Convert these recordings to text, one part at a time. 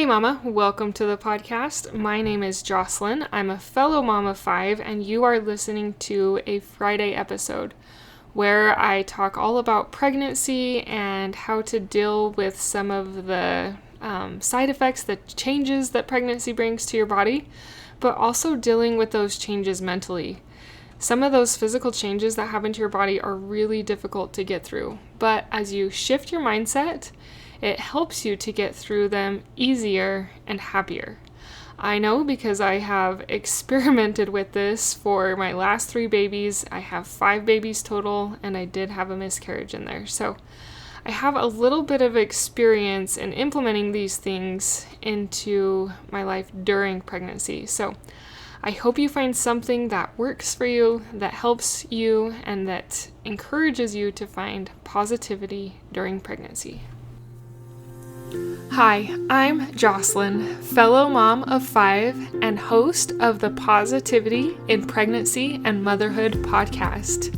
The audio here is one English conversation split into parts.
Hey mama, welcome to the podcast. My name is Jocelyn. I'm a fellow mom of 5 and you are listening to a Friday episode where I talk all about pregnancy and how to deal with some of the side effects, the changes that pregnancy brings to your body, but also dealing with those changes mentally. Some of those physical changes that happen to your body are really difficult to get through, but as you shift your mindset, it helps you to get through them easier and happier. I know because I have experimented with this for my last 3 babies. I have 5 babies total, and I did have a miscarriage in there. So I have a little bit of experience in implementing these things into my life during pregnancy. So I hope you find something that works for you, that helps you, and that encourages you to find positivity during pregnancy. Hi, I'm Jocelyn, fellow mom of 5 and host of the Positivity in Pregnancy and Motherhood podcast.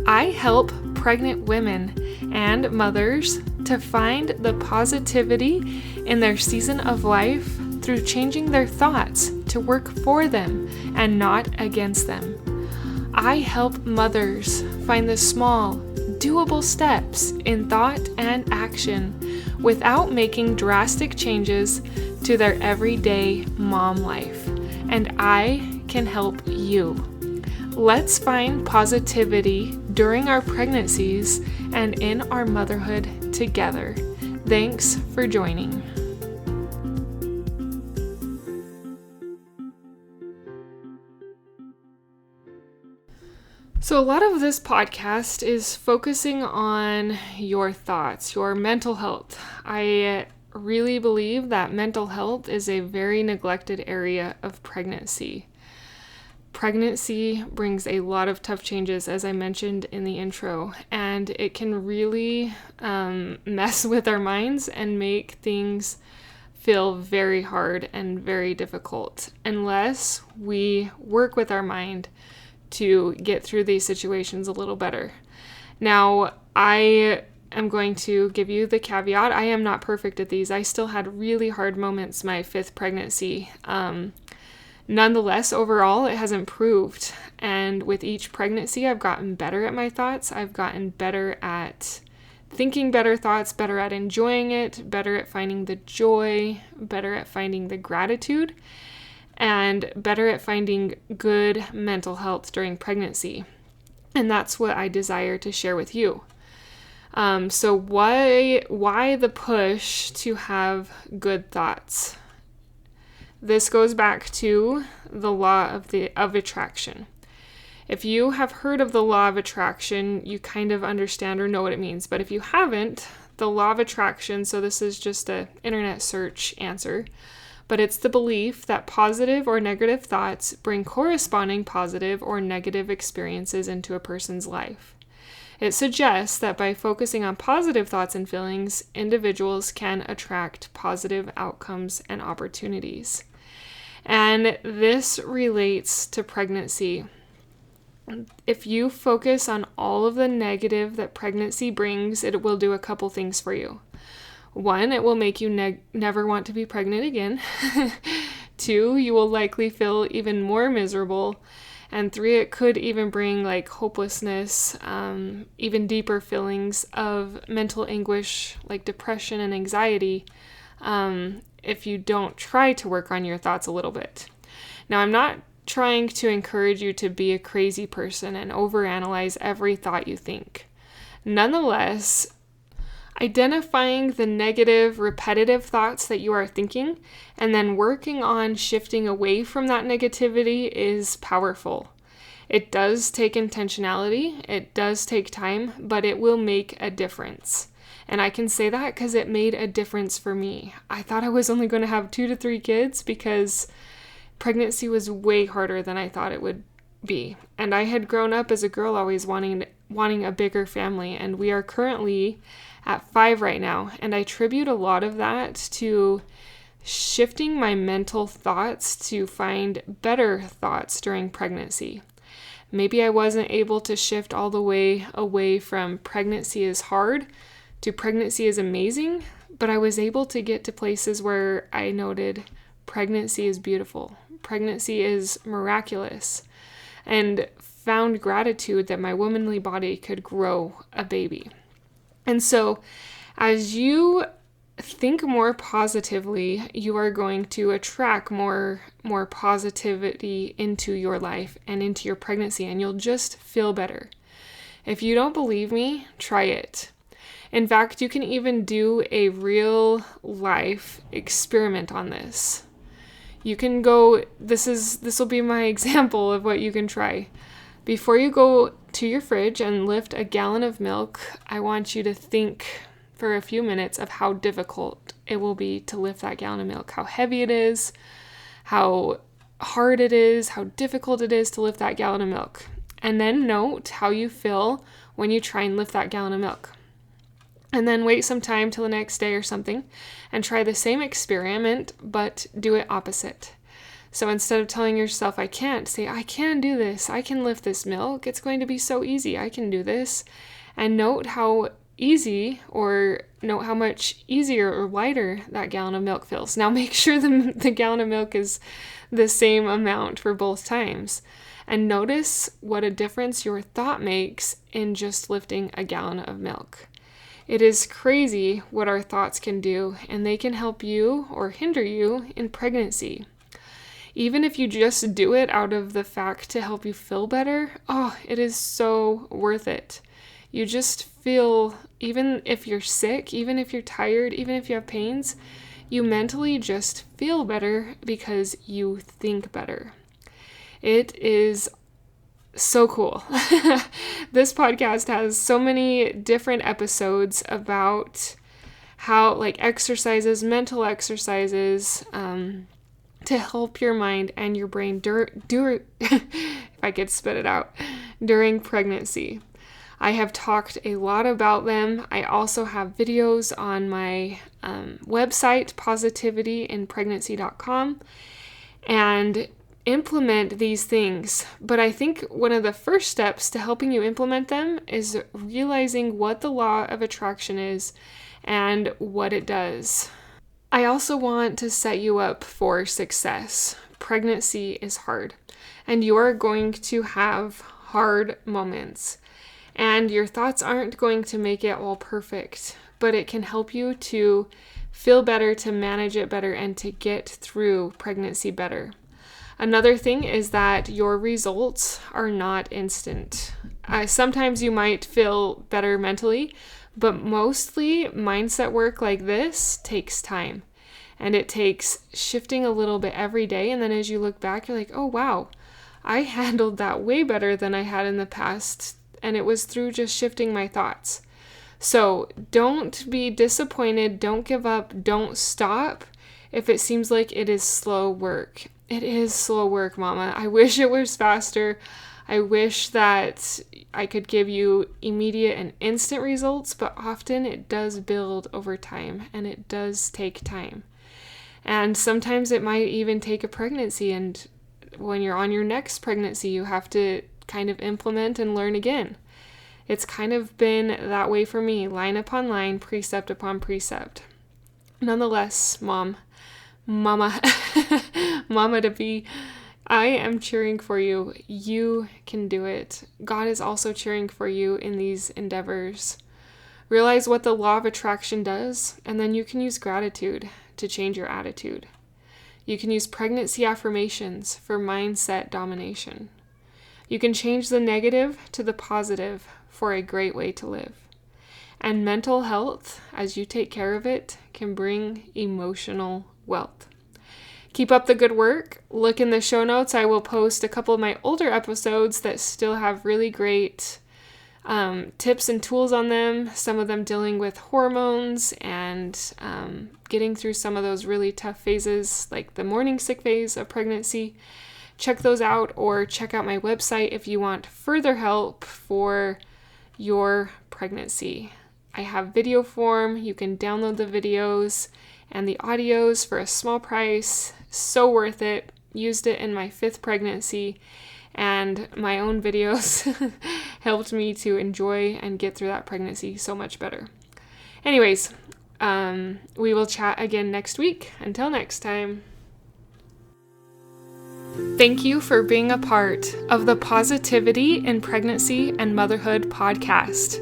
I help pregnant women and mothers to find the positivity in their season of life through changing their thoughts to work for them and not against them. I help mothers find the small, doable steps in thought and action without making drastic changes to their everyday mom life. And I can help you. Let's find positivity during our pregnancies and in our motherhood together. Thanks for joining. So a lot of this podcast is focusing on your thoughts, your mental health. I really believe that mental health is a very neglected area of pregnancy. Pregnancy brings a lot of tough changes, as I mentioned in the intro, and it can really mess with our minds and make things feel very hard and very difficult unless we work with our mind to get through these situations a little better. Now, I am going to give you the caveat. I am not perfect at these. I still had really hard moments my 5th pregnancy. Nonetheless, overall, it has improved. And with each pregnancy, I've gotten better at my thoughts. I've gotten better at thinking better thoughts, better at enjoying it, better at finding the joy, better at finding the gratitude, and better at finding good mental health during pregnancy. And that's what I desire to share with you. So why the push to have good thoughts? This goes back to the law of attraction. If you have heard of the law of attraction, you kind of understand or know what it means. But if you haven't, the law of attraction, so this is just an internet search answer, but it's the belief that positive or negative thoughts bring corresponding positive or negative experiences into a person's life. It suggests that by focusing on positive thoughts and feelings, individuals can attract positive outcomes and opportunities. And this relates to pregnancy. If you focus on all of the negative that pregnancy brings, it will do a couple things for you. 1, it will make you never want to be pregnant again. 2, you will likely feel even more miserable. And 3, it could even bring hopelessness, even deeper feelings of mental anguish, like depression and anxiety, if you don't try to work on your thoughts a little bit. Now, I'm not trying to encourage you to be a crazy person and overanalyze every thought you think. Nonetheless, identifying the negative, repetitive thoughts that you are thinking and then working on shifting away from that negativity is powerful. It does take intentionality, it does take time, but it will make a difference. And I can say that because it made a difference for me. I thought I was only going to have 2 to 3 kids because pregnancy was way harder than I thought it would be. And I had grown up as a girl always wanting a bigger family, and we are currently at 5 right now, and I attribute a lot of that to shifting my mental thoughts to find better thoughts during pregnancy. Maybe I wasn't able to shift all the way away from pregnancy is hard to pregnancy is amazing, but I was able to get to places where I noted pregnancy is beautiful, pregnancy is miraculous, and found gratitude that my womanly body could grow a baby. And so as you think more positively, you are going to attract more positivity into your life and into your pregnancy, and you'll just feel better. If you don't believe me, try it. In fact, you can even do a real life experiment on this. You can go, this will be my example of what you can try. Before you go to your fridge and lift a gallon of milk, I want you to think for a few minutes of how difficult it will be to lift that gallon of milk, how heavy it is, how hard it is, how difficult it is to lift that gallon of milk. And then note how you feel when you try and lift that gallon of milk. And then wait some time till the next day or something and try the same experiment, but do it opposite. So instead of telling yourself, I can't, say, I can do this. I can lift this milk. It's going to be so easy. I can do this. And note how easy, or note how much easier or lighter that gallon of milk feels. Now make sure the gallon of milk is the same amount for both times. And notice what a difference your thought makes in just lifting a gallon of milk. It is crazy what our thoughts can do, and they can help you or hinder you in pregnancy. Even if you just do it out of the fact to help you feel better, it is so worth it. You just feel, even if you're sick, even if you're tired, even if you have pains, you mentally just feel better because you think better. It is so cool. This podcast has so many different episodes about how, like, exercises, mental exercises, to help your mind and your brain if I could spit it out, during pregnancy. I have talked a lot about them. I also have videos on my website, positivityinpregnancy.com, and implement these things. But I think one of the first steps to helping you implement them is realizing what the law of attraction is and what it does. I also want to set you up for success. Pregnancy is hard, and you are going to have hard moments, and your thoughts aren't going to make it all perfect, but it can help you to feel better, to manage it better, and to get through pregnancy better. Another thing is that your results are not instant. Sometimes you might feel better mentally, but mostly mindset work like this takes time. And it takes shifting a little bit every day. And then as you look back, you're like, oh, wow, I handled that way better than I had in the past. And it was through just shifting my thoughts. So don't be disappointed. Don't give up. Don't stop if it seems like it is slow work. It is slow work, Mama. I wish it was faster. I wish that I could give you immediate and instant results, but often it does build over time, and it does take time. And sometimes it might even take a pregnancy, and when you're on your next pregnancy, you have to kind of implement and learn again. It's kind of been that way for me, line upon line, precept upon precept. Nonetheless, Mama to be, I am cheering for you. You can do it. God is also cheering for you in these endeavors. Realize what the law of attraction does, and then you can use gratitude to change your attitude. You can use pregnancy affirmations for mindset domination. You can change the negative to the positive for a great way to live. And mental health, as you take care of it, can bring emotional wealth. Keep up the good work. Look in the show notes. I will post a couple of my older episodes that still have really great tips and tools on them. Some of them dealing with hormones and getting through some of those really tough phases, like the morning sick phase of pregnancy. Check those out, or check out my website if you want further help for your pregnancy. I have video form. You can download the videos and the audios for a small price. So worth it. Used it in my 5th pregnancy, and my own videos helped me to enjoy and get through that pregnancy so much better. Anyways, We will chat again next week. Until next time. Thank you for being a part of the Positivity in Pregnancy and Motherhood podcast,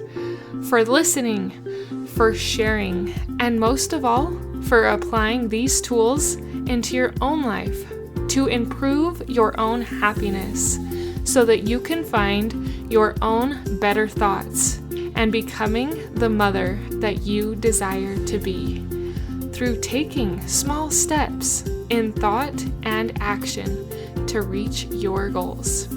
for listening, for sharing, and most of all, for applying these tools into your own life to improve your own happiness so that you can find your own better thoughts and becoming the mother that you desire to be through taking small steps in thought and action to reach your goals.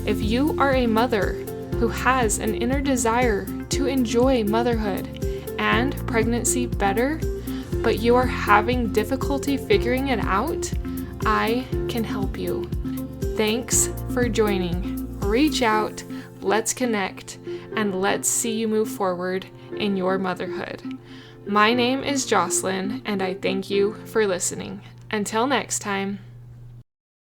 If you are a mother who has an inner desire to enjoy motherhood and pregnancy better, but you are having difficulty figuring it out, I can help you. Thanks for joining. Reach out, let's connect, and let's see you move forward in your motherhood. My name is Jocelyn, and I thank you for listening. Until next time.